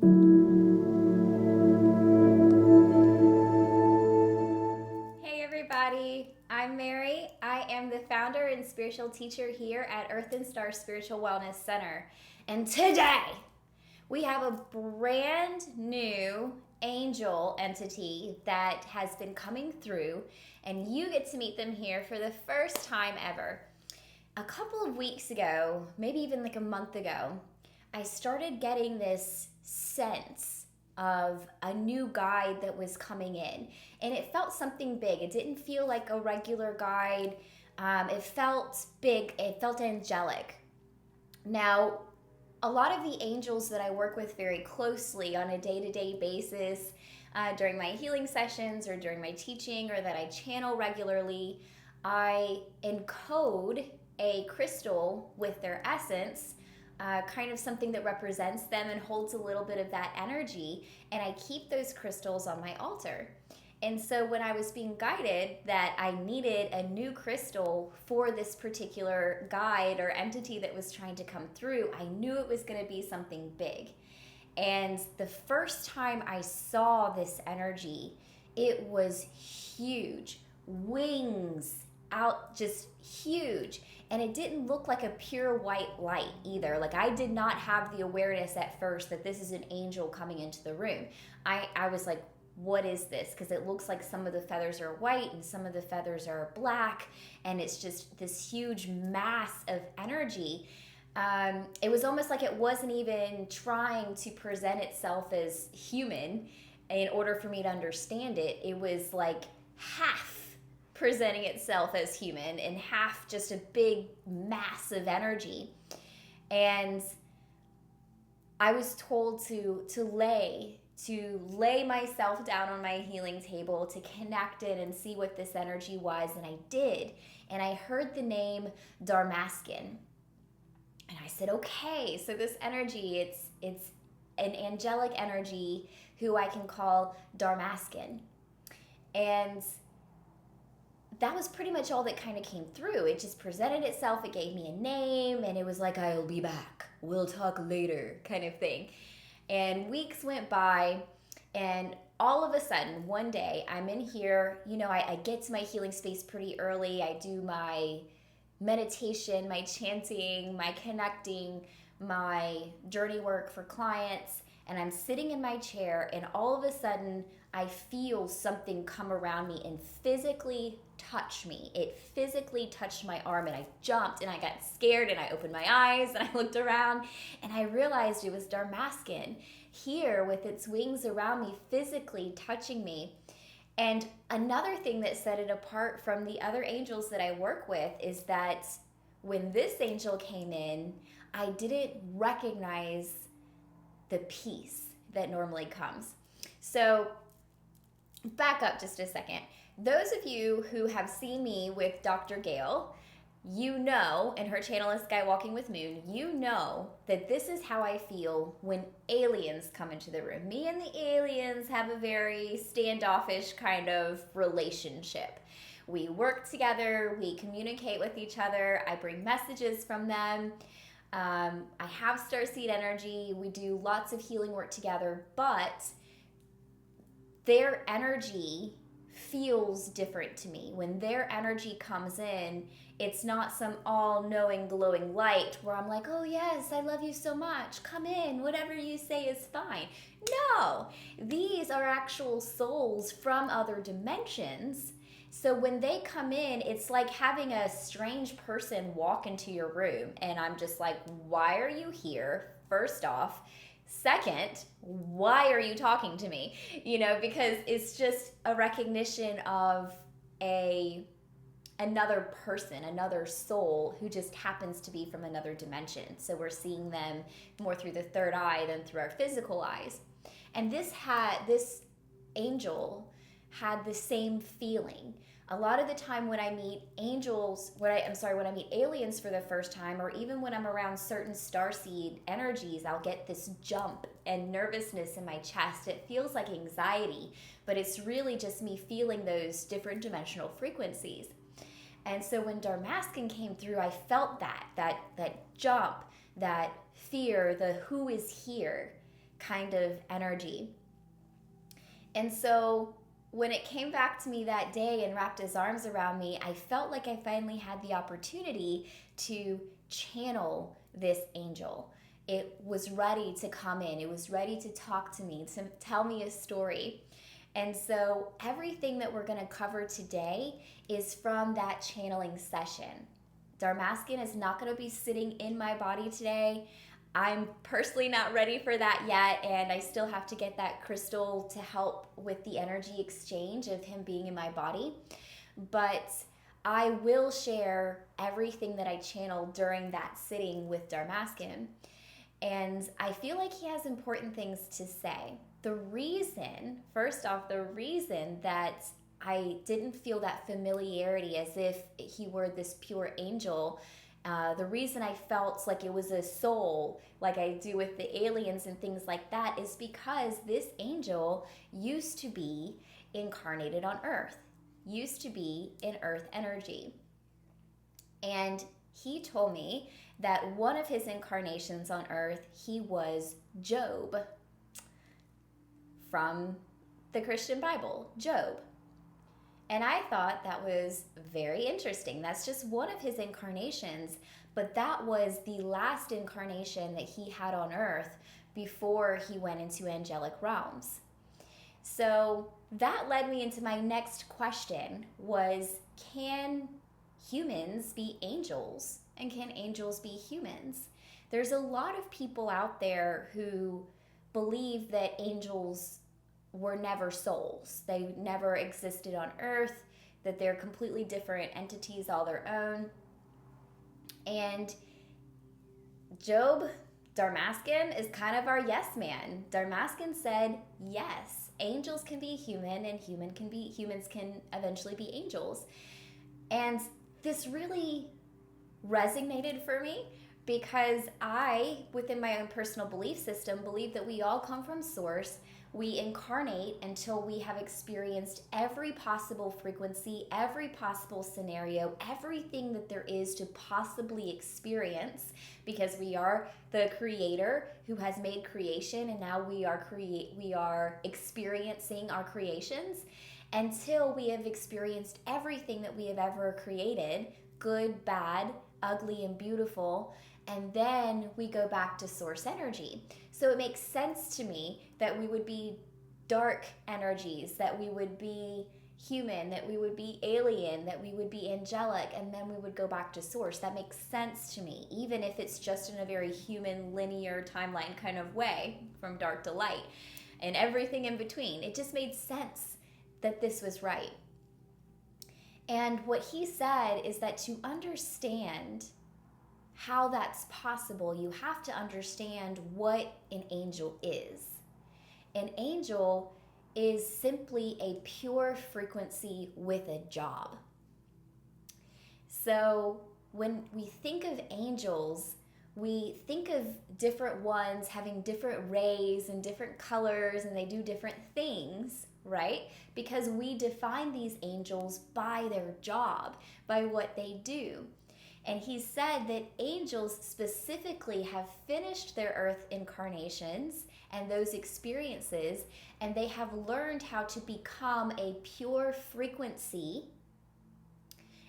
Hey everybody, I'm Mary. I am the founder and spiritual teacher here at Earth and Star Spiritual Wellness Center. And today we have a brand new angel entity that has been coming through, and you get to meet them here for the first time ever. A couple of weeks ago, maybe even like a month ago, I started getting this sense of a new guide that was coming in, and it felt something big. It didn't feel like a regular guide. It felt big, it felt angelic. Now, a lot of the angels that I work with very closely on a day-to-day basis, during my healing sessions or during my teaching, or that I channel regularly, I encode a crystal with their essence, kind of something that represents them and holds a little bit of that energy, and I keep those crystals on my altar. And so when I was being guided that I needed a new crystal for this particular guide or entity that was trying to come through, I knew it was going to be something big. And the first time I saw this energy, it was huge. Wings out, just huge. And it didn't look like a pure white light either. Like, I did not have the awareness at first that this is an angel coming into the room. I was like, what is this? Because it looks like some of the feathers are white and some of the feathers are black, and it's just this huge mass of energy. It was almost like it wasn't even trying to present itself as human in order for me to understand it. It was like half presenting itself as human and half just a big mass of energy. And I was told to lay myself down on my healing table, to connect it and see what this energy was, and I did. And I heard the name Dharmaskin. And I said, okay, so this energy, it's an angelic energy who I can call Dharmaskin. And that was pretty much all that kind of came through. It just presented itself, it gave me a name, and it was like, I'll be back, we'll talk later kind of thing. And weeks went by, and all of a sudden, one day, I'm in here, I get to my healing space pretty early. I do my meditation, my chanting, my connecting, my journey work for clients, and I'm sitting in my chair, and all of a sudden, I feel something come around me and physically touch me. It physically touched my arm, and I jumped and I got scared, and I opened my eyes and I looked around, and I realized it was Dharmaskin here with its wings around me, physically touching me. And another thing that set it apart from the other angels that I work with is that when this angel came in, I didn't recognize the peace that normally comes. So back up just a second. Those of you who have seen me with Dr. Gail, and her channel is Skywalking with Moon, that this is how I feel when aliens come into the room. Me and the aliens have a very standoffish kind of relationship. We work together, we communicate with each other, I bring messages from them. I have starseed energy, we do lots of healing work together, but their energy feels different to me. When their energy comes in, it's not some all-knowing, glowing light where I'm like, oh yes, I love you so much, come in, whatever you say is fine. No, these are actual souls from other dimensions. So when they come in, it's like having a strange person walk into your room, and I'm just like, why are you here? First off. Second, why are you talking to me? Because it's just a recognition of another person, another soul who just happens to be from another dimension. So we're seeing them more through the third eye than through our physical eyes. And this angel had the same feeling. A lot of the time when I meet when I meet aliens for the first time, or even when I'm around certain starseed energies, I'll get this jump and nervousness in my chest. It feels like anxiety, but it's really just me feeling those different dimensional frequencies. And so when Dharmaskin came through, I felt that jump, that fear, the who is here kind of energy. And so when it came back to me that day and wrapped his arms around me, I felt like I finally had the opportunity to channel this angel. It was ready to come in. It was ready to talk to me, to tell me a story. And so everything that we're going to cover today is from that channeling session. Darmaskin is not going to be sitting in my body today. I'm personally not ready for that yet, and I still have to get that crystal to help with the energy exchange of him being in my body. But I will share everything that I channeled during that sitting with Darmaskin. And I feel like he has important things to say. The reason that I didn't feel that familiarity as if he were this pure angel, the reason I felt like it was a soul, like I do with the aliens and things like that, is because this angel used to be incarnated on Earth, used to be in Earth energy. And he told me that one of his incarnations on Earth, he was Job from the Christian Bible, Job. And I thought that was very interesting. That's just one of his incarnations, but that was the last incarnation that he had on Earth before he went into angelic realms. So that led me into my next question was, can humans be angels? And can angels be humans? There's a lot of people out there who believe that angels were never souls. They never existed on Earth, that they're completely different entities all their own. And Job, Darmaskin, is kind of our yes man. Darmaskin said, yes, angels can be human and humans can eventually be angels. And this really resonated for me because I, within my own personal belief system, believe that we all come from source. We incarnate until we have experienced every possible frequency, every possible scenario, everything that there is to possibly experience, because we are the creator who has made creation, and now we are experiencing our creations until we have experienced everything that we have ever created, good, bad, ugly, and beautiful, and then we go back to source energy. So it makes sense to me that we would be dark energies, that we would be human, that we would be alien, that we would be angelic, and then we would go back to source. That makes sense to me, even if it's just in a very human, linear timeline kind of way, from dark to light, and everything in between. It just made sense that this was right. And what he said is that to understand how that's possible, you have to understand what an angel is. An angel is simply a pure frequency with a job. So when we think of angels, we think of different ones having different rays and different colors, and they do different things, right? Because we define these angels by their job, by what they do. And he said that angels specifically have finished their earth incarnations and those experiences, and they have learned how to become a pure frequency,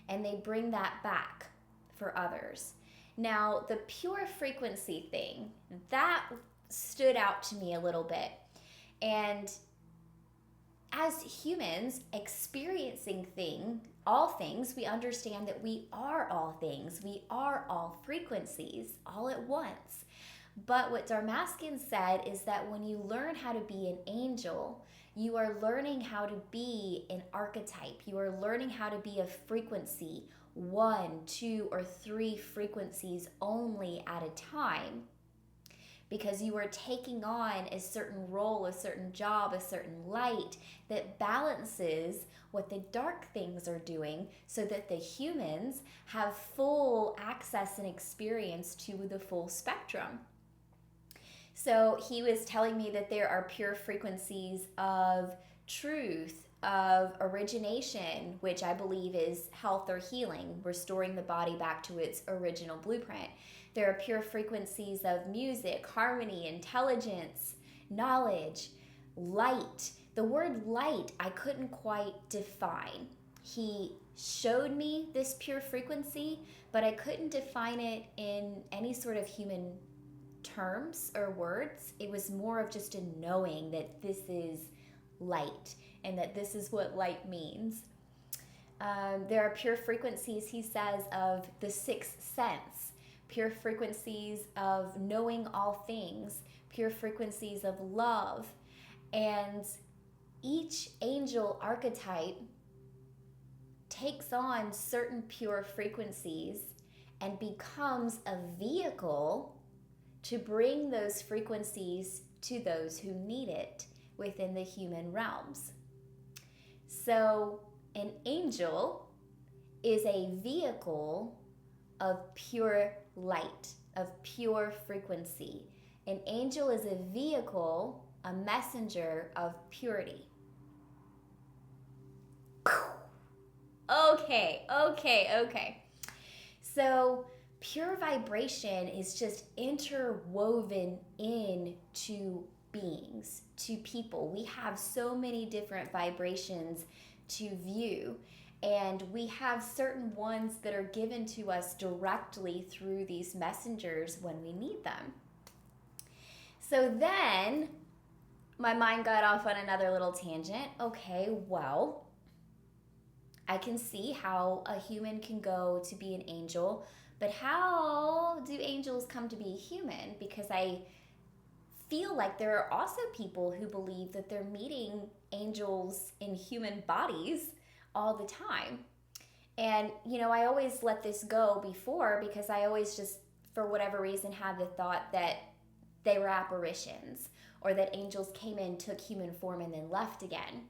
and they bring that back for others. Now, the pure frequency thing, that stood out to me a little bit. And as humans experiencing all things, we understand that we are all things. We are all frequencies all at once. But what Darmaskin said is that when you learn how to be an angel, you are learning how to be an archetype. You are learning how to be a frequency, 1, 2, or 3 frequencies only at a time, because you are taking on a certain role, a certain job, a certain light that balances what the dark things are doing, so that the humans have full access and experience to the full spectrum. So he was telling me that there are pure frequencies of truth, of origination, which I believe is health or healing, restoring the body back to its original blueprint. There are pure frequencies of music, harmony, intelligence, knowledge, light. The word light, I couldn't quite define. He showed me this pure frequency, but I couldn't define it in any sort of human terms or words. It was more of just a knowing that this is light and that this is what light means. There are pure frequencies, he says, of the sixth sense, pure frequencies of knowing all things, pure frequencies of love. And each angel archetype takes on certain pure frequencies and becomes a vehicle to bring those frequencies to those who need it within the human realms. So an angel is a vehicle of pure light, of pure frequency. An angel is a vehicle, a messenger of purity. Okay. So pure vibration is just interwoven into beings, to people. We have so many different vibrations to view, and we have certain ones that are given to us directly through these messengers when we need them. So then my mind got off on another little tangent. Okay, well, I can see how a human can go to be an angel, but how do angels come to be human? Because I feel like there are also people who believe that they're meeting angels in human bodies all the time. And, I always let this go before because I always just, for whatever reason, had the thought that they were apparitions or that angels came in, took human form, and then left again.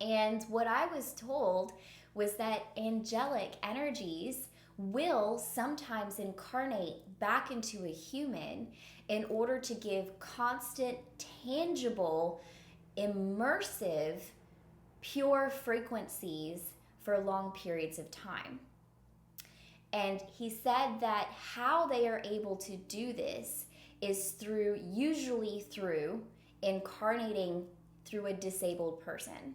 And what I was told was that angelic energies will sometimes incarnate back into a human in order to give constant, tangible, immersive, pure frequencies for long periods of time. And he said that how they are able to do this is usually through incarnating through a disabled person.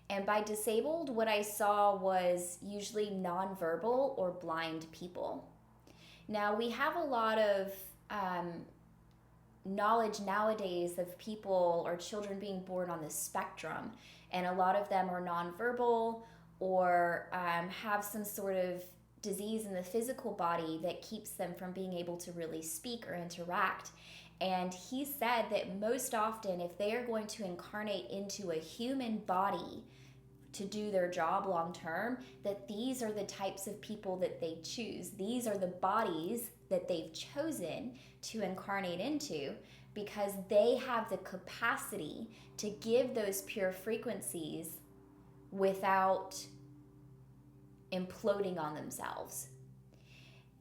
And by disabled, what I saw was usually nonverbal or blind people. Now, we have a lot of knowledge nowadays of people or children being born on the spectrum, and a lot of them are nonverbal or have some sort of disease in the physical body that keeps them from being able to really speak or interact. And he said that most often, if they are going to incarnate into a human body to do their job long term, that these are the types of people that they choose. These are the bodies that they've chosen to incarnate into because they have the capacity to give those pure frequencies without imploding on themselves.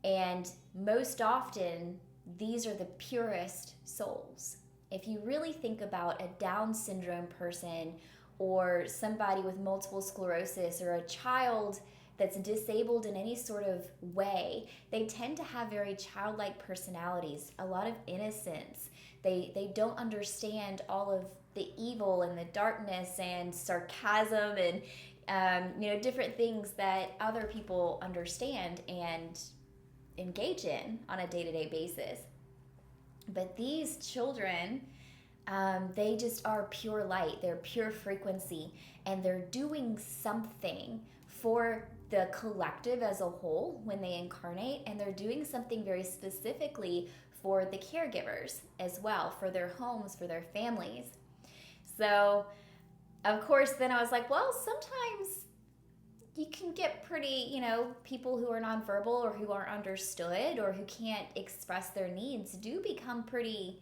And most often, these are the purest souls. If you really think about a Down syndrome person or somebody with multiple sclerosis or a child that's disabled in any sort of way, they tend to have very childlike personalities, a lot of innocence. They don't understand all of the evil and the darkness and sarcasm and different things that other people understand and engage in on a day-to-day basis. But these children, they just are pure light, they're pure frequency, and they're doing something for the collective as a whole when they incarnate, and they're doing something very specifically for the caregivers as well, for their homes, for their families. So, of course, then I was like, well, sometimes you can get pretty, people who are nonverbal or who aren't understood or who can't express their needs do become pretty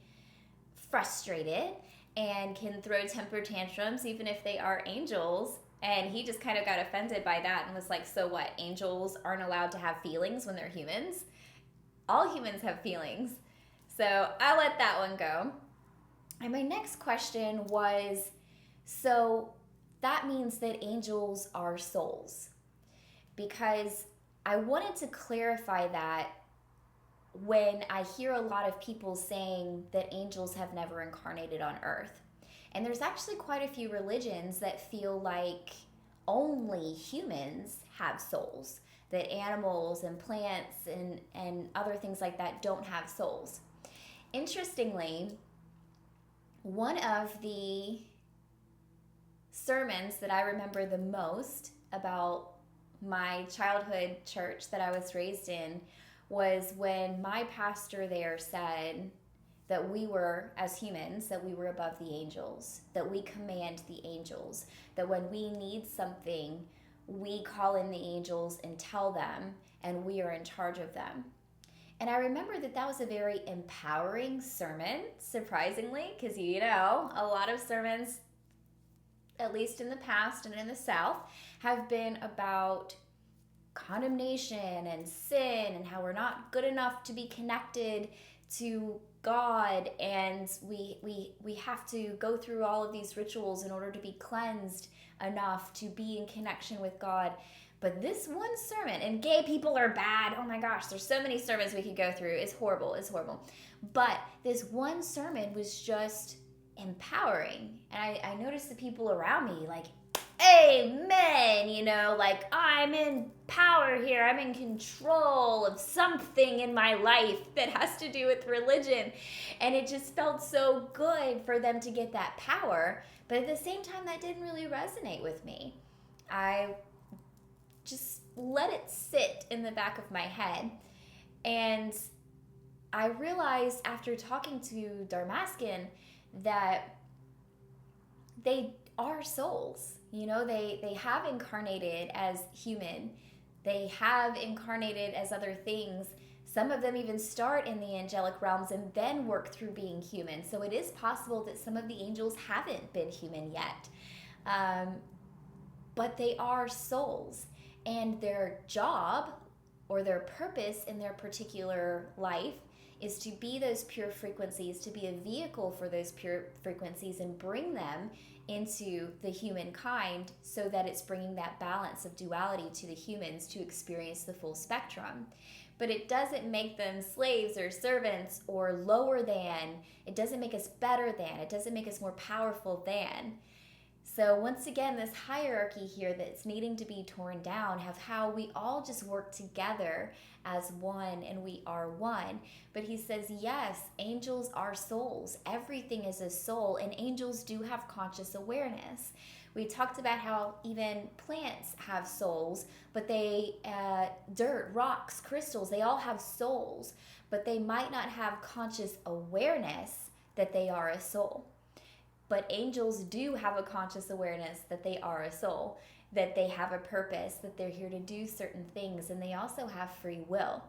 frustrated and can throw temper tantrums even if they are angels. And he just kind of got offended by that and was like, so what? Angels aren't allowed to have feelings when they're humans? All humans have feelings. So I let that one go. And my next question was, so that means that angels are souls, because I wanted to clarify that when I hear a lot of people saying that angels have never incarnated on earth. And there's actually quite a few religions that feel like only humans have souls, that animals and plants and other things like that don't have souls. Interestingly, one of the sermons that I remember the most about my childhood church that I was raised in was when my pastor there said that we were, as humans, that we were above the angels, that we command the angels, that when we need something, we call in the angels and tell them, and we are in charge of them. And I remember that that was a very empowering sermon, surprisingly, because, you know, a lot of sermons, at least in the past and in the South, have been about condemnation and sin and how we're not good enough to be connected to God, and we have to go through all of these rituals in order to be cleansed enough to be in connection with God. But this one sermon, and gay people are bad. Oh my gosh, there's so many sermons we could go through. It's horrible. It's horrible. But this one sermon was just empowering. And I noticed the people around me like, amen, you know, like I'm in power here. I'm in control of something in my life that has to do with religion. And it just felt so good for them to get that power. But at the same time, that didn't really resonate with me. I just let it sit in the back of my head. And I realized after talking to Darmaskin that they are souls. You know, they have incarnated as human. They have incarnated as other things. Some of them even start in the angelic realms and then work through being human. So it is possible that some of the angels haven't been human yet. But they are souls. And their job or their purpose in their particular life is to be those pure frequencies, to be a vehicle for those pure frequencies and bring them into the humankind so that it's bringing that balance of duality to the humans to experience the full spectrum. But it doesn't make them slaves or servants or lower than. It doesn't make us better than. It doesn't make us more powerful than. So once again, this hierarchy here that's needing to be torn down, have how we all just work together as one and we are one. But he says, yes, angels are souls. Everything is a soul, and angels do have conscious awareness. We talked about how even plants have souls, but dirt, rocks, crystals, they all have souls, but they might not have conscious awareness that they are a soul. But angels do have a conscious awareness that they are a soul, that they have a purpose, that they're here to do certain things, and they also have free will.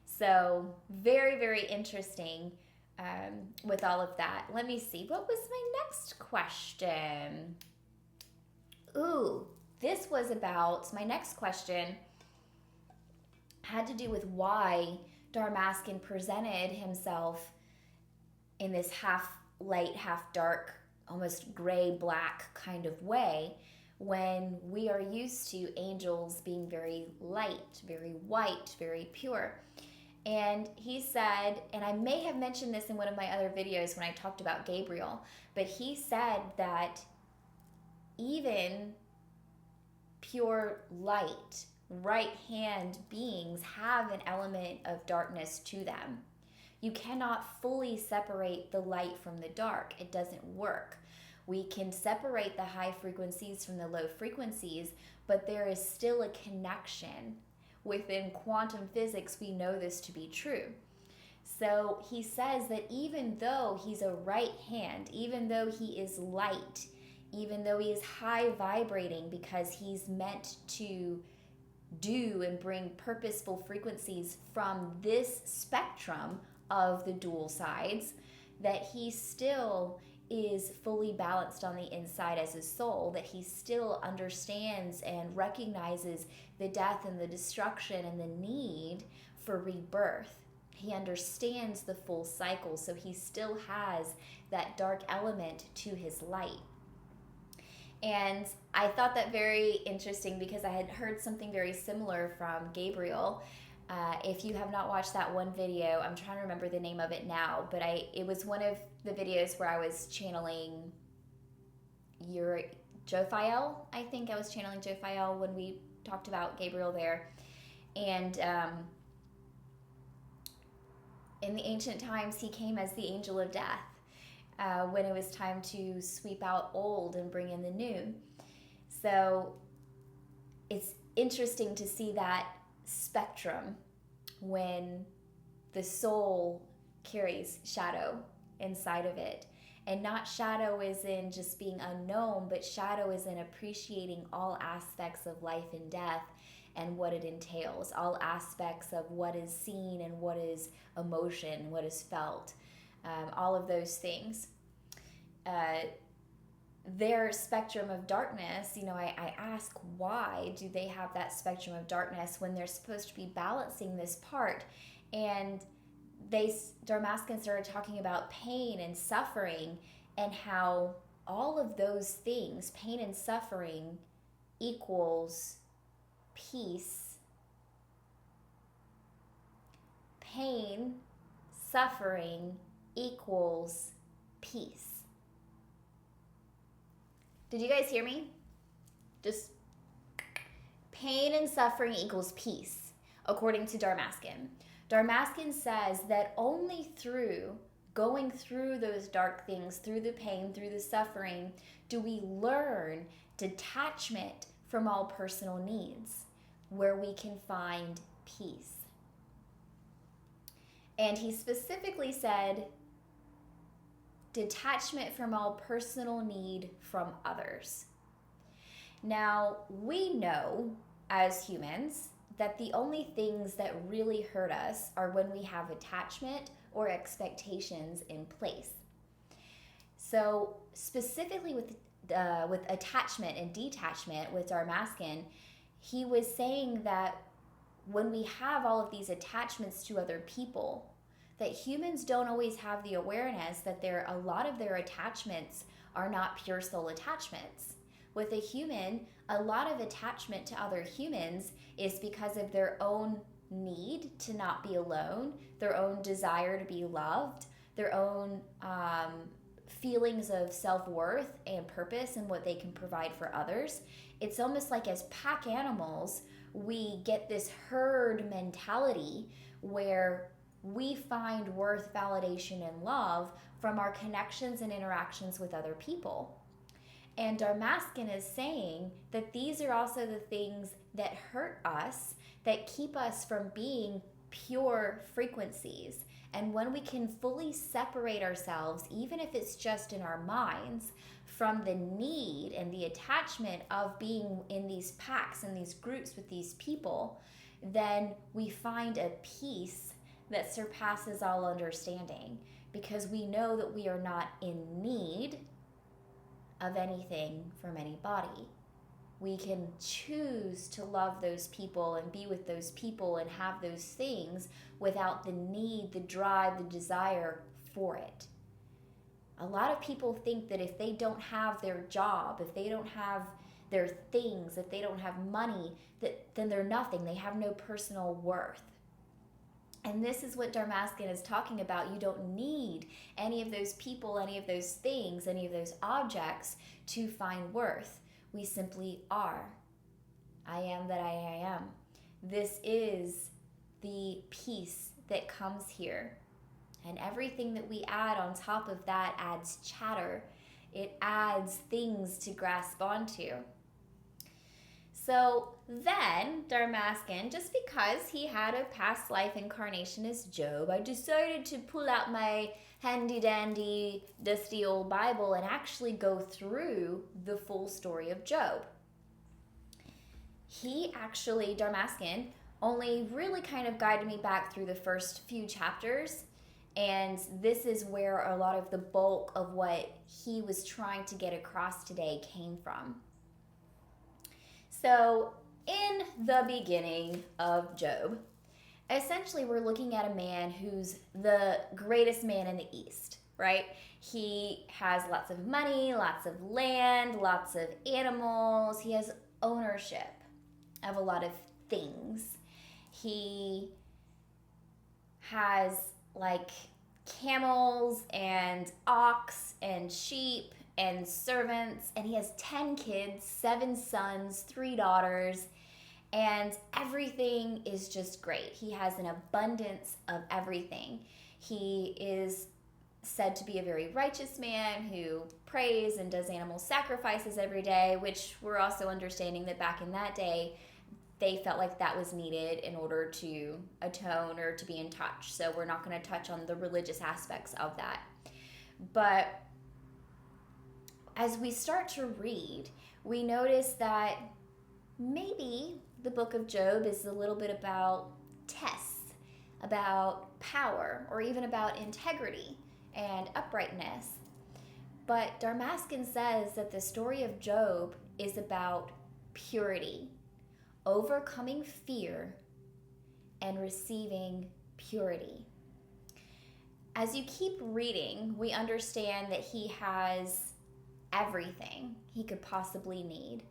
So very, very interesting with all of that. Let me see. What was my next question? Ooh, this was about, my next question had to do with why Darmaskin presented himself in this half light, half dark, almost gray-black kind of way, when we are used to angels being very light, very white, very pure. And he said, and I may have mentioned this in one of my other videos when I talked about Gabriel, but he said that even pure light, right-hand beings have an element of darkness to them. You cannot fully separate the light from the dark. It doesn't work. We can separate the high frequencies from the low frequencies, but there is still a connection. Within quantum physics, we know this to be true. So he says that even though he's a right hand, even though he is light, even though he is high vibrating because he's meant to do and bring purposeful frequencies from this spectrum of the dual sides, that he still is fully balanced on the inside as a soul, that he still understands and recognizes the death and the destruction and the need for rebirth. He understands the full cycle, so he still has that dark element to his light. And I thought that very interesting because I had heard something very similar from Gabriel. If you have not watched that one video, I'm trying to remember the name of it now, but it was one of the videos where I was channeling Jophiel. I think I was channeling Jophiel when we talked about Gabriel there. And in the ancient times, he came as the angel of death when it was time to sweep out old and bring in the new. So it's interesting to see that spectrum when the soul carries shadow inside of it. And not shadow is in just being unknown, but shadow is in appreciating all aspects of life and death and what it entails, all aspects of what is seen and what is emotion, what is felt, all of those things. Their spectrum of darkness, I ask, why do they have that spectrum of darkness when they're supposed to be balancing this part? And Darmaskin started talking about pain and suffering, and how all of those things, pain and suffering, equals peace. Pain, suffering equals peace. Did you guys hear me? Just pain and suffering equals peace, according to Darmaskin. Darmaskin says that only through going through those dark things, through the pain, through the suffering, do we learn detachment from all personal needs, where we can find peace. And he specifically said, detachment from all personal need from others. Now, we know as humans that the only things that really hurt us are when we have attachment or expectations in place. So specifically with attachment and detachment with Darmaskin, he was saying that when we have all of these attachments to other people, that humans don't always have the awareness that a lot of their attachments are not pure soul attachments. With a human, a lot of attachment to other humans is because of their own need to not be alone, their own desire to be loved, their own feelings of self-worth and purpose and what they can provide for others. It's almost like as pack animals, we get this herd mentality where we find worth, validation, and love from our connections and interactions with other people. And Darmaskin is saying that these are also the things that hurt us, that keep us from being pure frequencies. And when we can fully separate ourselves, even if it's just in our minds, from the need and the attachment of being in these packs and these groups with these people, then we find a peace that surpasses all understanding, because we know that we are not in need of anything from anybody. We can choose to love those people and be with those people and have those things without the need, the drive, the desire for it. A lot of people think that if they don't have their job, if they don't have their things, if they don't have money, then they're nothing. They have no personal worth. And this is what Darmaskin is talking about. You don't need any of those people, any of those things, any of those objects to find worth. We simply are. I am that I am. This is the peace that comes here. And everything that we add on top of that adds chatter. It adds things to grasp onto. So then Darmaskin, just because he had a past life incarnation as Job, I decided to pull out my handy dandy dusty old Bible and actually go through the full story of Job. Darmaskin, only really kind of guided me back through the first few chapters. And this is where a lot of the bulk of what he was trying to get across today came from. So, in the beginning of Job, essentially we're looking at a man who's the greatest man in the East, right? He has lots of money, lots of land, lots of animals. He has ownership of a lot of things. He has like camels and ox and sheep and servants, and he has 10 kids, 7 sons, 3 daughters, and everything is just great. He has an abundance of everything. He is said to be a very righteous man who prays and does animal sacrifices every day, which we're also understanding that back in that day, they felt like that was needed in order to atone or to be in touch. So we're not going to touch on the religious aspects of that. But as we start to read, we notice that maybe the book of Job is a little bit about tests, about power, or even about integrity and uprightness. But Damascene says that the story of Job is about purity, overcoming fear, and receiving purity. As you keep reading, we understand that he has everything he could possibly need.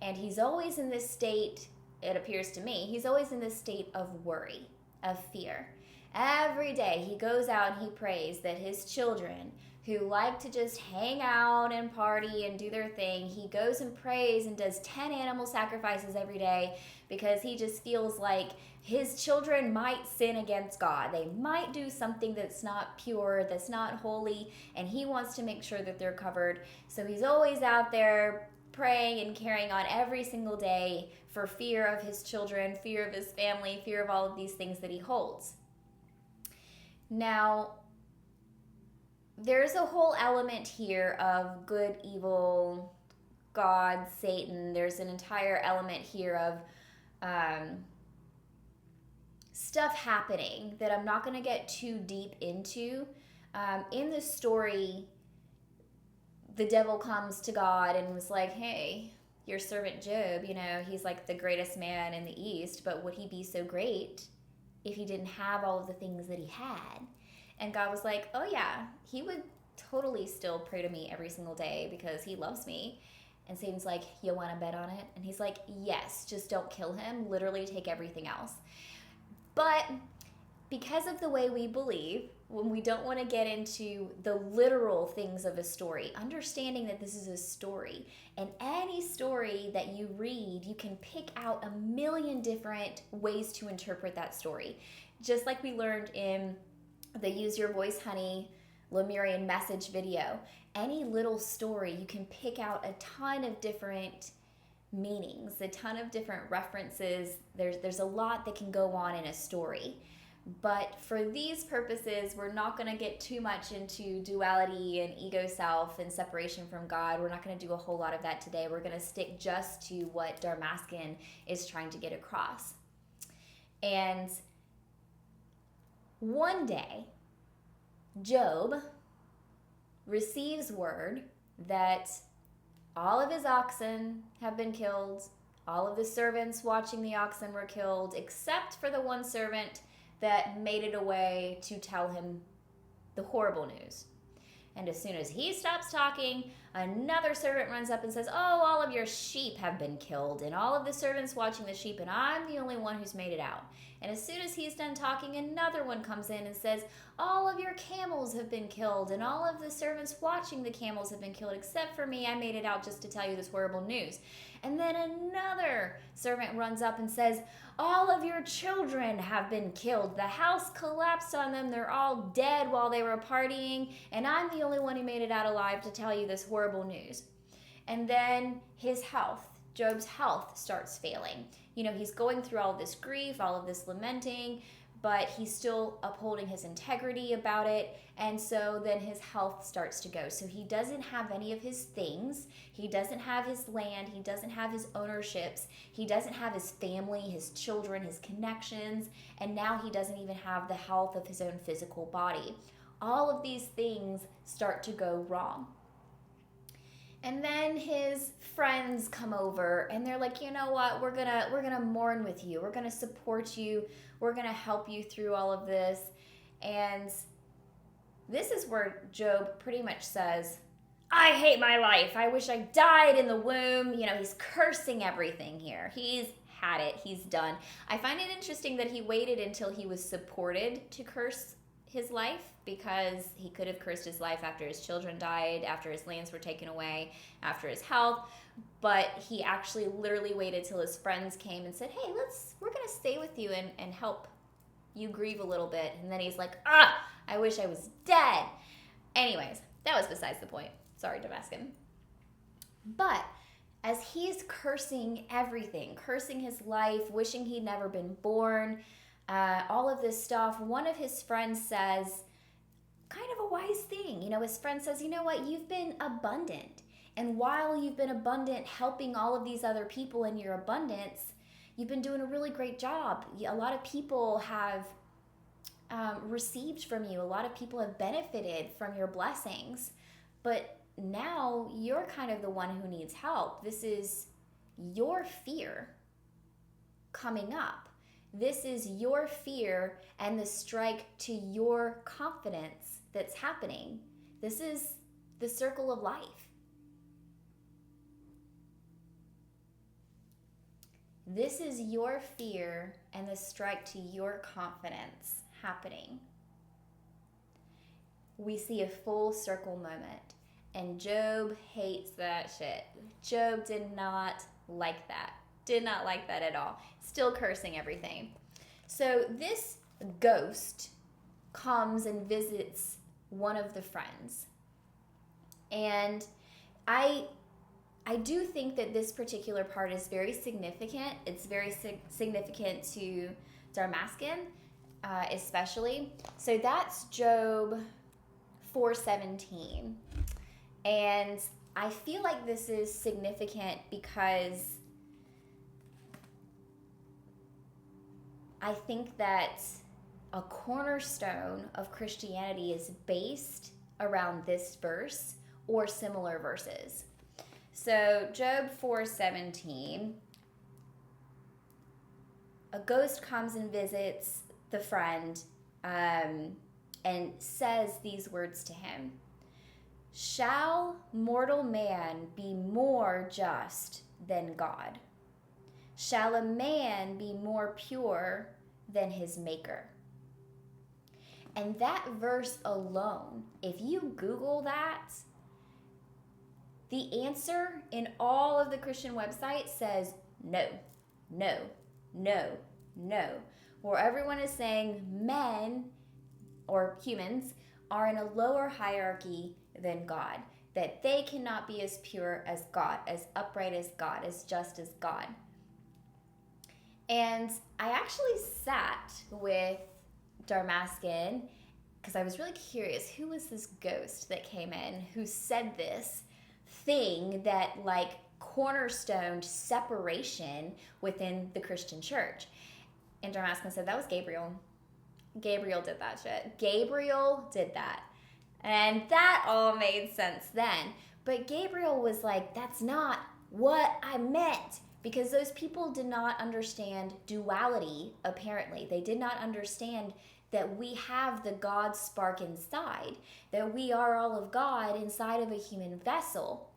And he's always in this state, it appears to me, he's always in this state of worry, of fear. Every day he goes out and he prays that his children, who like to just hang out and party and do their thing, he goes and prays and does 10 animal sacrifices every day because he just feels like his children might sin against God. They might do something that's not pure, that's not holy, and he wants to make sure that they're covered. So he's always out there praying and carrying on every single day for fear of his children, fear of his family, fear of all of these things that he holds. Now, there's a whole element here of good, evil, God, Satan. There's an entire element here of stuff happening that I'm not going to get too deep into. In the story, the devil comes to God and was like, hey, your servant Job, he's like the greatest man in the East, but would he be so great if he didn't have all of the things that he had? And God was like, oh yeah, he would totally still pray to me every single day because he loves me. And Satan's like, you want to bet on it? And he's like, yes, just don't kill him. Literally take everything else. But because of the way we believe, when we don't want to get into the literal things of a story, understanding that this is a story, and any story that you read, you can pick out a million different ways to interpret that story. Just like we learned in the Use Your Voice, Honey Lemurian message video. Any little story, you can pick out a ton of different meanings, a ton of different references. There's a lot that can go on in a story. But for these purposes, we're not going to get too much into duality and ego self and separation from God. We're not going to do a whole lot of that today. We're going to stick just to what Damascene is trying to get across. And one day, Job receives word that all of his oxen have been killed, all of the servants watching the oxen were killed, except for the one servant that made it away to tell him the horrible news. And as soon as he stops talking, another servant runs up and says, oh, all of your sheep have been killed, and all of the servants watching the sheep, and I'm the only one who's made it out. And as soon as he's done talking, another one comes in and says, all of your camels have been killed, and all of the servants watching the camels have been killed, except for me. I made it out just to tell you this horrible news. And then another servant runs up and says, all of your children have been killed. The house collapsed on them. They're all dead while they were partying, and I'm the only one who made it out alive to tell you this horrible news. And then his health, Job's health, starts failing. He's going through all of this grief, all of this lamenting, but he's still upholding his integrity about it. And so then his health starts to go. So he doesn't have any of his things. He doesn't have his land. He doesn't have his ownerships. He doesn't have his family, his children, his connections. And now he doesn't even have the health of his own physical body. All of these things start to go wrong. And then his friends come over and they're like, you know what, we're gonna mourn with you. We're gonna support you. We're gonna help you through all of this. And this is where Job pretty much says, I hate my life. I wish I died in the womb. He's cursing everything here. He's had it. He's done. I find it interesting that he waited until he was supported to curse his life, because he could have cursed his life after his children died, after his lands were taken away, after his health. But he actually literally waited till his friends came and said, hey, we're going to stay with you and help you grieve a little bit. And then he's like, I wish I was dead. Anyways, that was besides the point. Sorry, Damascus. But as he's cursing everything, cursing his life, wishing he'd never been born, all of this stuff, one of his friends says, kind of a wise thing. His friend says, you know what? You've been abundant. And while you've been abundant helping all of these other people in your abundance, you've been doing a really great job. A lot of people have received from you. A lot of people have benefited from your blessings. But now you're kind of the one who needs help. This is your fear coming up. This is your fear and the strike to your confidence that's happening. This is the circle of life. This is your fear and the strike to your confidence happening. We see a full circle moment, and Job hates that shit. Job did not like that. Did not like that at all. Still cursing everything. So this ghost comes and visits one of the friends. And I do think that this particular part is very significant. It's very significant to Damascus, especially. So that's Job 4:17. And I feel like this is significant because I think that a cornerstone of Christianity is based around this verse or similar verses. So Job 4:17, a ghost comes and visits the friend and says these words to him. Shall mortal man be more just than God? Shall a man be more pure than his maker? And that verse alone, if you Google that, the answer in all of the Christian websites says no, no, no, no. Where everyone is saying men or humans are in a lower hierarchy than God, that they cannot be as pure as God, as upright as God, as just as God. And I actually sat with Damascus because I was really curious, who was this ghost that came in who said this thing that cornerstoned separation within the Christian church? And Damascus said, that was Gabriel. Gabriel did that shit. Gabriel did that. And that all made sense then. But Gabriel was like, that's not what I meant. Because those people did not understand duality, apparently. They did not understand that we have the God spark inside, that we are all of God inside of a human vessel.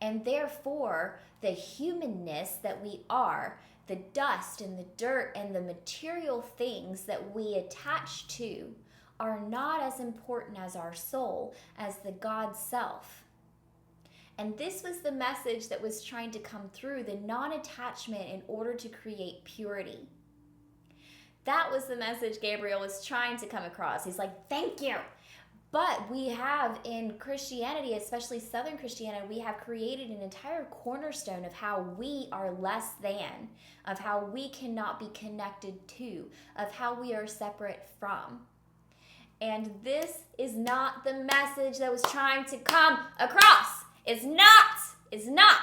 And therefore, the humanness that we are, the dust and the dirt and the material things that we attach to, are not as important as our soul, as the God self. And this was the message that was trying to come through, the non-attachment in order to create purity. That was the message Gabriel was trying to come across. He's like, thank you. But we have in Christianity, especially Southern Christianity, we have created an entire cornerstone of how we are less than, of how we cannot be connected to, of how we are separate from. And this is not the message that was trying to come across. It's not.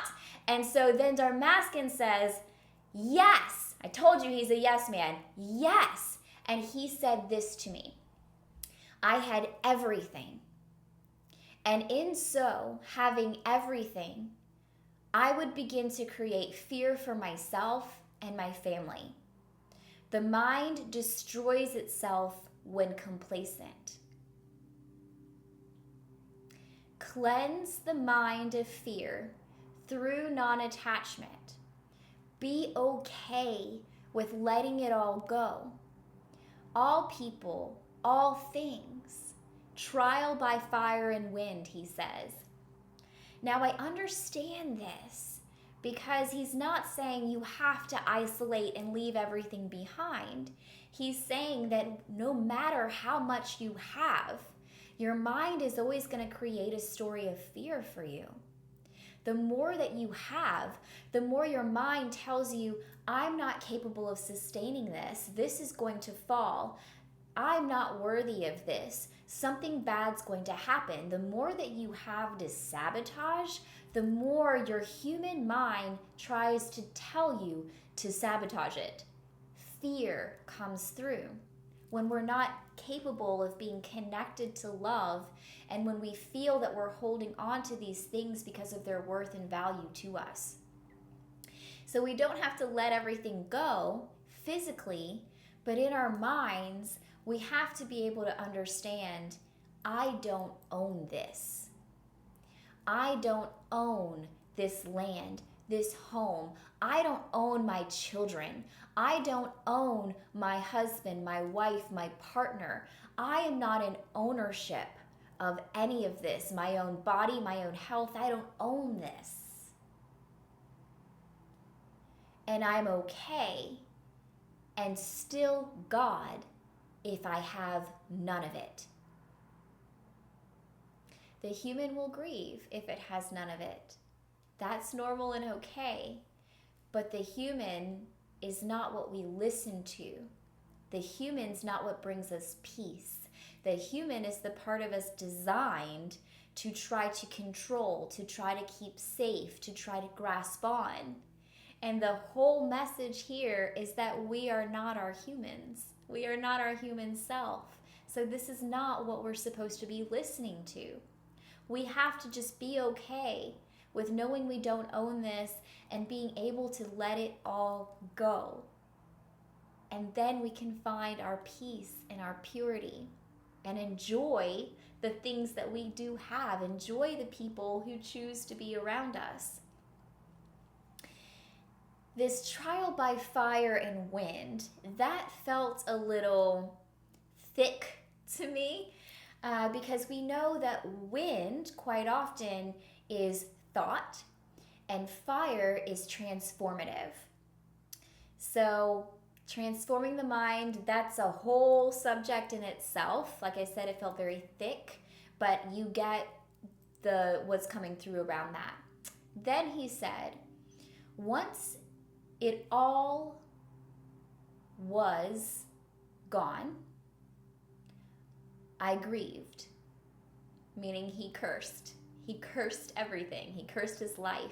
And so then Damascus says, yes. I told you he's a yes man. Yes. And he said this to me. I had everything. And in so having everything, I would begin to create fear for myself and my family. The mind destroys itself when complacent. Cleanse the mind of fear through non-attachment. Be okay with letting it all go. All people, all things, trial by fire and wind, he says. Now I understand this because he's not saying you have to isolate and leave everything behind. He's saying that no matter how much you have, your mind is always going to create a story of fear for you. The more that you have, the more your mind tells you, I'm not capable of sustaining this. This is going to fall. I'm not worthy of this. Something bad's going to happen. The more that you have to sabotage, the more your human mind tries to tell you to sabotage it. Fear comes through when we're not capable of being connected to love, and when we feel that we're holding on to these things because of their worth and value to us. So we don't have to let everything go physically, but in our minds, we have to be able to understand, I don't own this. I don't own this land, this home. I don't own my children. I don't own my husband, my wife, my partner. I am not in ownership of any of this, my own body, my own health. I don't own this. And I'm okay and still God if I have none of it. The human will grieve if it has none of it. That's normal and okay. But the human is not what we listen to. The human's not what brings us peace. The human is the part of us designed to try to control, to try to keep safe, to try to grasp on. And the whole message here is that we are not our humans. We are not our human self. So this is not what we're supposed to be listening to. We have to just be okay with knowing we don't own this and being able to let it all go. And then we can find our peace and our purity and enjoy the things that we do have. Enjoy the people who choose to be around us. This trial by fire and wind, that felt a little thick to me because we know that wind quite often is thought and fire is transformative. So transforming the mind, that's a whole subject in itself. Like I said, it felt very thick, but you get what's coming through around that. Then he said, once it all was gone, I grieved, meaning he cursed. He cursed everything. He cursed his life.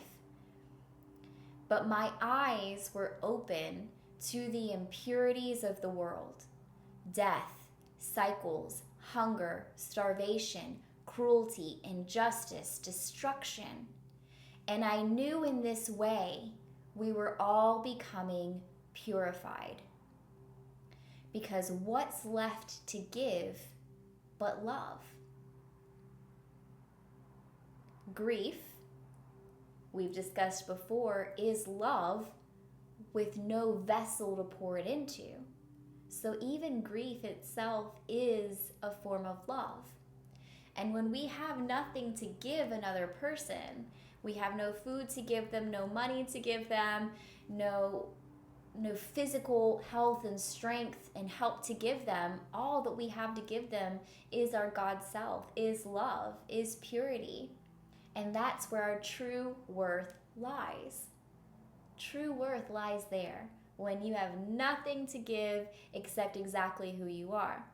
But my eyes were open to the impurities of the world: death, cycles, hunger, starvation, cruelty, injustice, destruction. And I knew in this way we were all becoming purified. Because what's left to give but love? Grief, we've discussed before, is love with no vessel to pour it into. So even grief itself is a form of love. And when we have nothing to give another person, we have no food to give them, no money to give them, no physical health and strength and help to give them, all that we have to give them is our God self, is love, is purity. And that's where our true worth lies. True worth lies there when you have nothing to give except exactly who you are.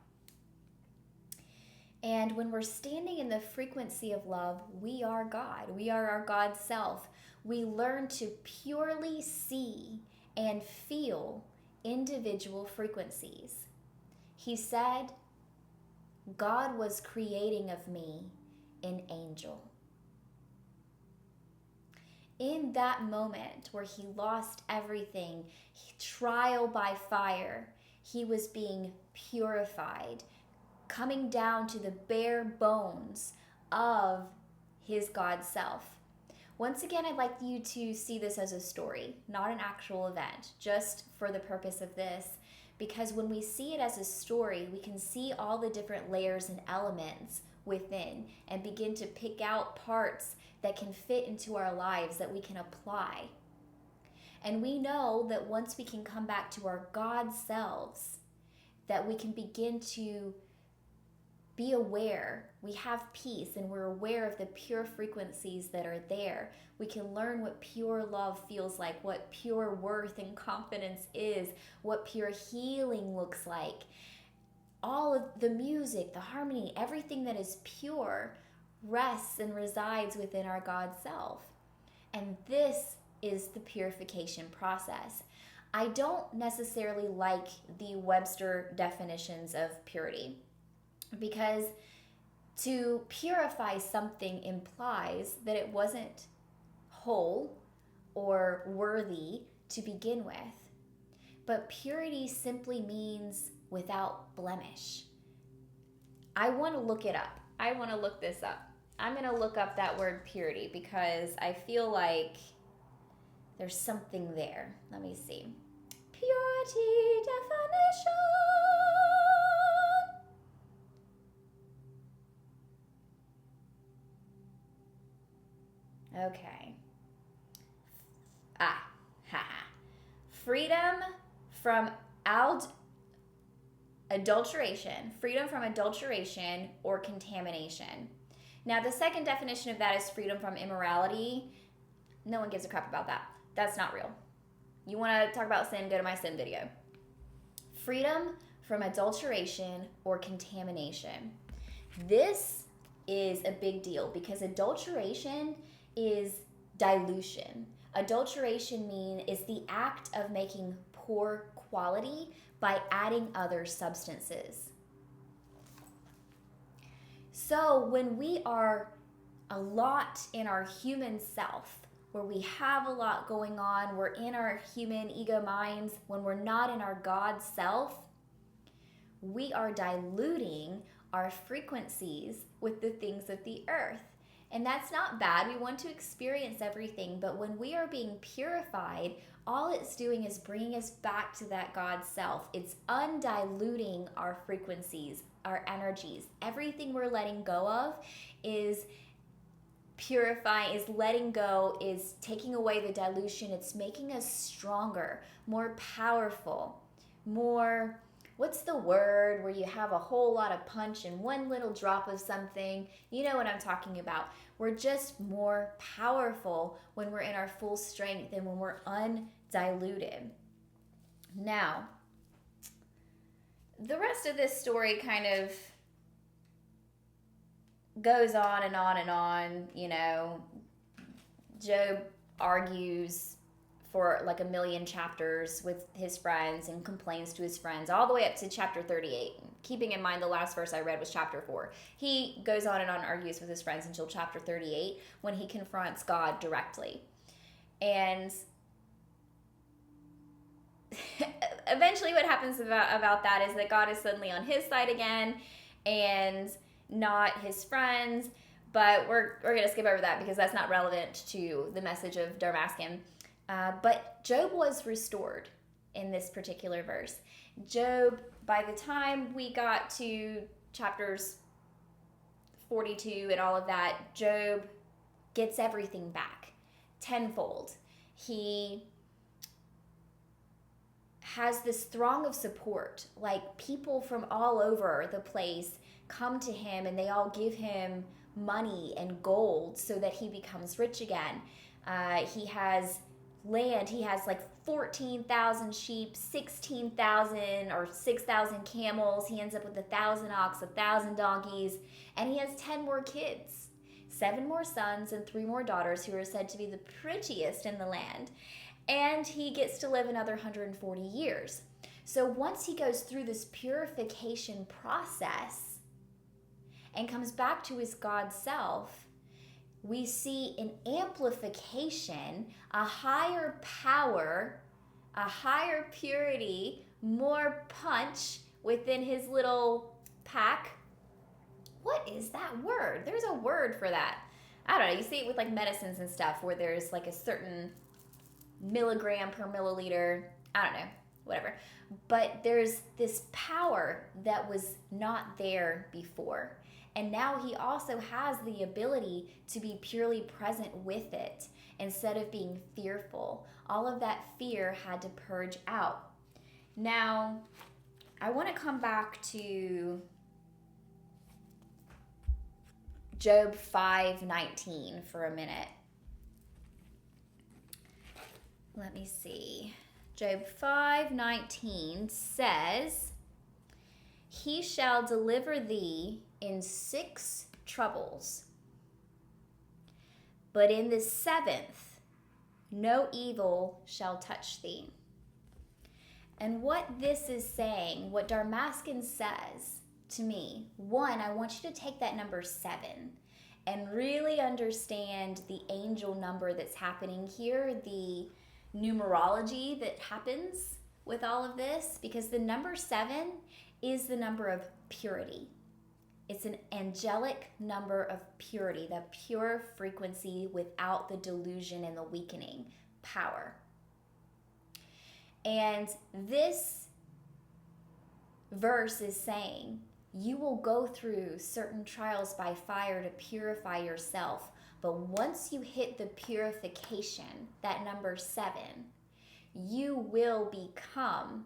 And when we're standing in the frequency of love, we are God. We are our God self. We learn to purely see and feel individual frequencies. He said, God was creating of me an angel. In that moment where he lost everything, trial by fire, he was being purified, coming down to the bare bones of his God self. Once again, I'd like you to see this as a story, not an actual event, just for the purpose of this. Because when we see it as a story, we can see all the different layers and elements within and begin to pick out parts that can fit into our lives that we can apply. And we know that once we can come back to our God selves, that we can begin to be aware. We have peace and we're aware of the pure frequencies that are there. We can learn what pure love feels like, what pure worth and confidence is, what pure healing looks like. All of the music, the harmony, everything that is pure rests and resides within our God self. And this is the purification process. I don't necessarily like the Webster definitions of purity, because to purify something implies that it wasn't whole or worthy to begin with. But purity simply means without blemish. I want to look it up. I want to look this up. I'm going to look up that word purity because I feel like there's something there. Let me see. Purity definition. Okay. Freedom from adulteration. Freedom from adulteration or contamination. Now, the second definition of that is freedom from immorality. No one gives a crap about that. That's not real. You want to talk about sin, go to my sin video. Freedom from adulteration or contamination. This is a big deal because adulteration is dilution. Adulteration is the act of making poor quality by adding other substances. So when we are a lot in our human self, where we have a lot going on, we're in our human ego minds, when we're not in our God self, we are diluting our frequencies with the things of the earth. And that's not bad. We want to experience everything. But when we are being purified, all it's doing is bringing us back to that God self. It's undiluting our frequencies, our energies. Everything we're letting go of is purifying, is letting go, is taking away the dilution. It's making us stronger, more powerful, more... What's the word where you have a whole lot of punch in one little drop of something? You know what I'm talking about. We're just more powerful when we're in our full strength and when we're undiluted. Now, the rest of this story kind of goes on and on and on. You know, Job argues for like 1,000,000 chapters with his friends and complains to his friends all the way up to chapter 38. Keeping in mind the last verse I read was chapter 4. He goes on and on and argues with his friends until chapter 38 when he confronts God directly. And eventually what happens about that is that God is suddenly on his side again and not his friends. But we're going to skip over that because that's not relevant to the message of Damascus. But Job was restored in this particular verse. Job, by the time we got to chapters 42 and all of that, Job gets everything back tenfold. He has this throng of support, like people from all over the place come to him and they all give him money and gold so that he becomes rich again. He has land. He has like 14,000 sheep, 16,000 or 6,000 camels. He ends up with 1,000 ox, 1,000 donkeys, and he has 10 more kids, 7 more sons and 3 more daughters who are said to be the prettiest in the land. And he gets to live another 140 years. So once he goes through this purification process and comes back to his God self, we see an amplification, a higher power, a higher purity, more punch within his little pack. What is that word? There's a word for that. I don't know, you see it with like medicines and stuff where there's like a certain milligram per milliliter, I don't know, whatever. But there's this power that was not there before. And now he also has the ability to be purely present with it instead of being fearful. All of that fear had to purge out. Now, I want to come back to Job 5:19 for a minute. Let me see. Job 5:19 says, "He shall deliver thee in 6 troubles, but in the 7th no evil shall touch thee." And what this is saying, what Damascus says to me, one, I want you to take that number 7 and really understand the angel number that's happening here, the numerology that happens with all of this, because the number 7 is the number of purity. It's an angelic number of purity, the pure frequency without the delusion and the weakening power. And this verse is saying you will go through certain trials by fire to purify yourself. But once you hit the purification, that number 7, you will become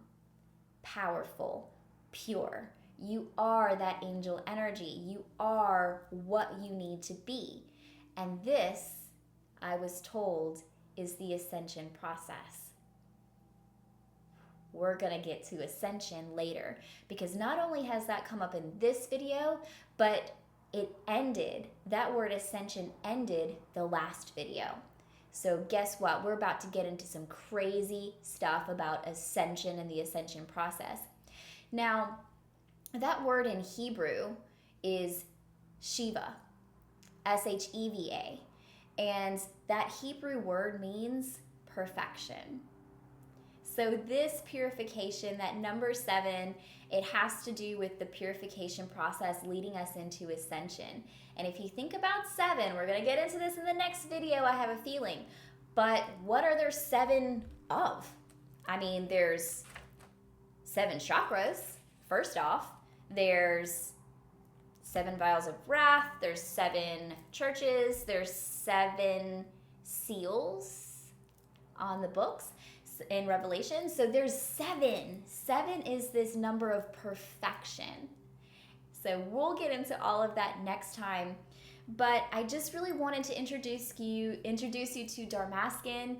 powerful, pure. You are that angel energy. You are what you need to be. And this, I was told, is the ascension process. We're going to get to ascension later, because not only has that come up in this video, but it ended, that word ascension ended the last video. So guess what? We're about to get into some crazy stuff about ascension and the ascension process. Now, that word in Hebrew is Shiva, S-H-E-V-A. And that Hebrew word means perfection. So this purification, that number 7, it has to do with the purification process leading us into ascension. And if you think about 7, we're going to get into this in the next video, I have a feeling. But what are there 7 of? I mean, there's 7 chakras, first off. There's 7 vials of wrath. There's 7 churches. There's 7 seals on the books in Revelation. So there's 7. 7 is this number of perfection. So we'll get into all of that next time. But I just really wanted to introduce you to Damascus,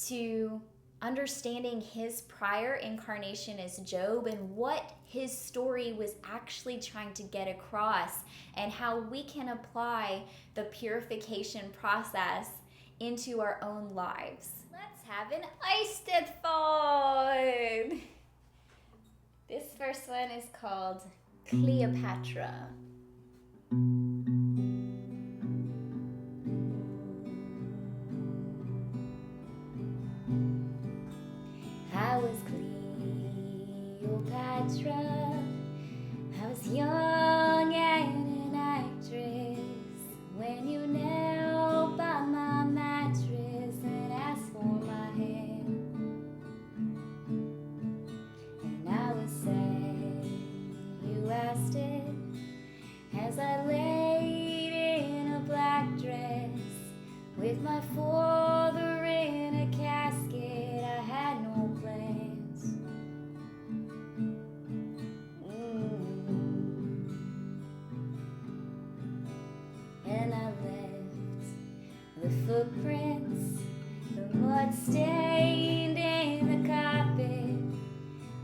to understanding his prior incarnation as Job and what his story was actually trying to get across, and how we can apply the purification process into our own lives. Let's have an iced fun. This first one is called Cleopatra. I was Cleopatra. I was young and an actress when you knelt by my mattress and asked for my hand. And I was sad you asked it, as I laid in a black dress with my father in a casket. I had no plans. And I left the footprints, the mud stained in the carpet,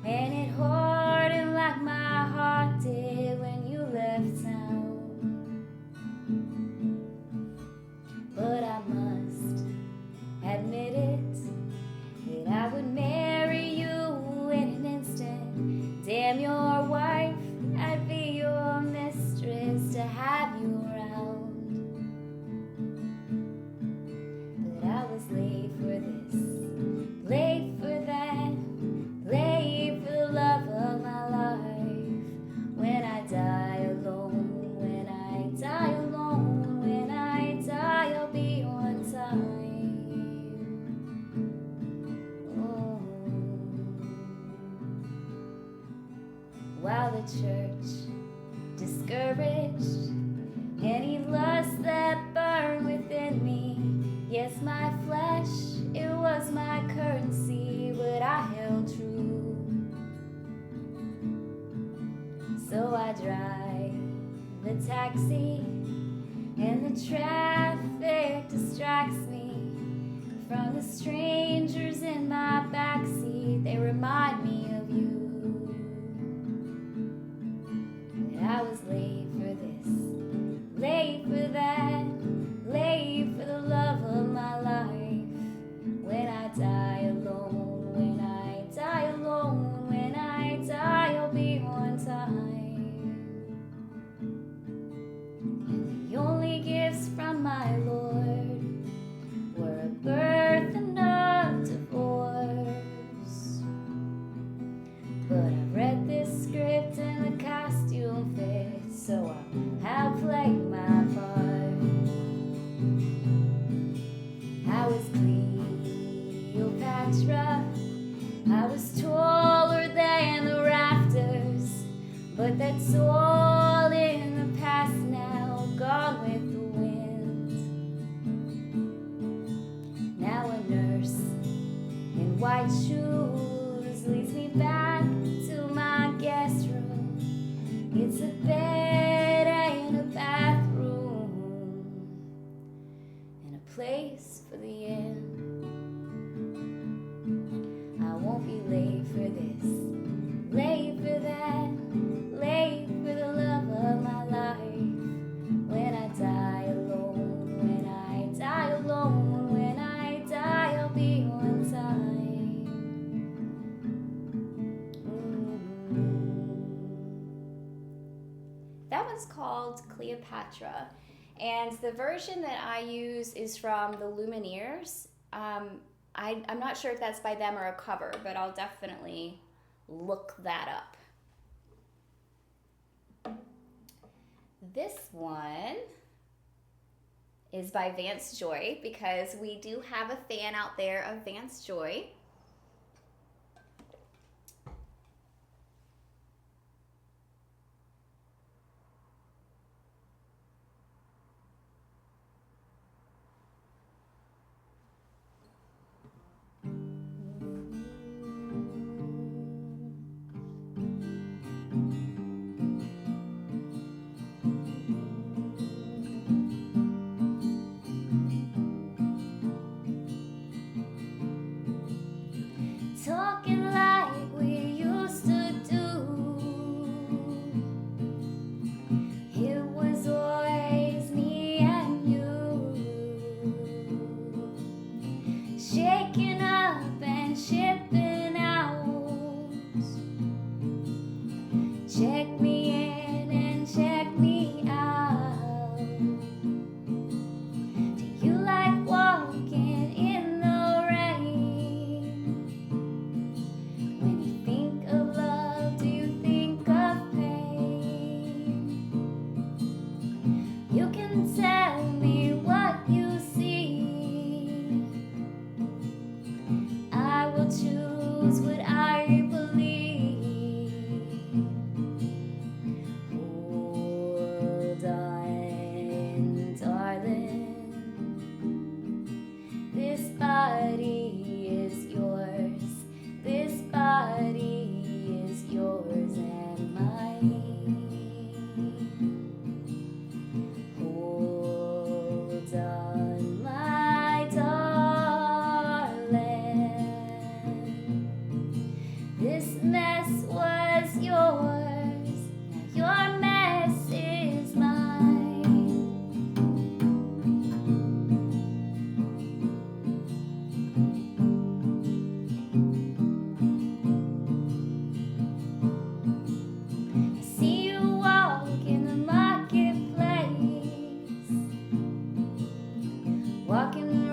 and it hardened like my heart did when you left town. But I must admit it, that I would marry you in an instant. Damn your wife, I'd be your mistress to have you around. But I was late for this, late for that, late for the love of my life. When I die alone, when I die alone, when I die alone. church, discouraged. Any lust that burned within me, yes, my flesh, it was my currency, but I held true. So I drive the taxi, and the traffic distracts me from the strangers in my backseat. They remind me of you. That I was late for this, late for that, late for the love of my life. When I die alone, when I die alone, when I die, I'll be on time. And the only gifts from my Lord were a birth and a divorce. But I've read this script and the costume fits, so I have played my part. I was Cleopatra, I was taller than the rafters, but that's all in the past now, gone with the wind. Now a nurse in white shoes leads me back to my guest room. It's a bed and a bathroom and a place for the inn. I won't be late for this, late for that, late for the love of my life. When I die alone, when I die alone, when I die, I'll be on time. That one's called Cleopatra, and the version that I use is from the Lumineers. I'm not sure if that's by them or a cover, but I'll definitely look that up. This one is by Vance Joy, because we do have a fan out there of Vance Joy. Talking like we used to do. It was always me and you, shaking up and shipping out. Check me in and check me out. Do you like walking in the rain? When you think of love, do you think of pain? You can tell me what you see. I will choose what I believe. Hold on, darling. This body is yours. This body is yours and mine. Hold on, my darling. This mess was yours, now your mess is mine. See you walk in the marketplace, walking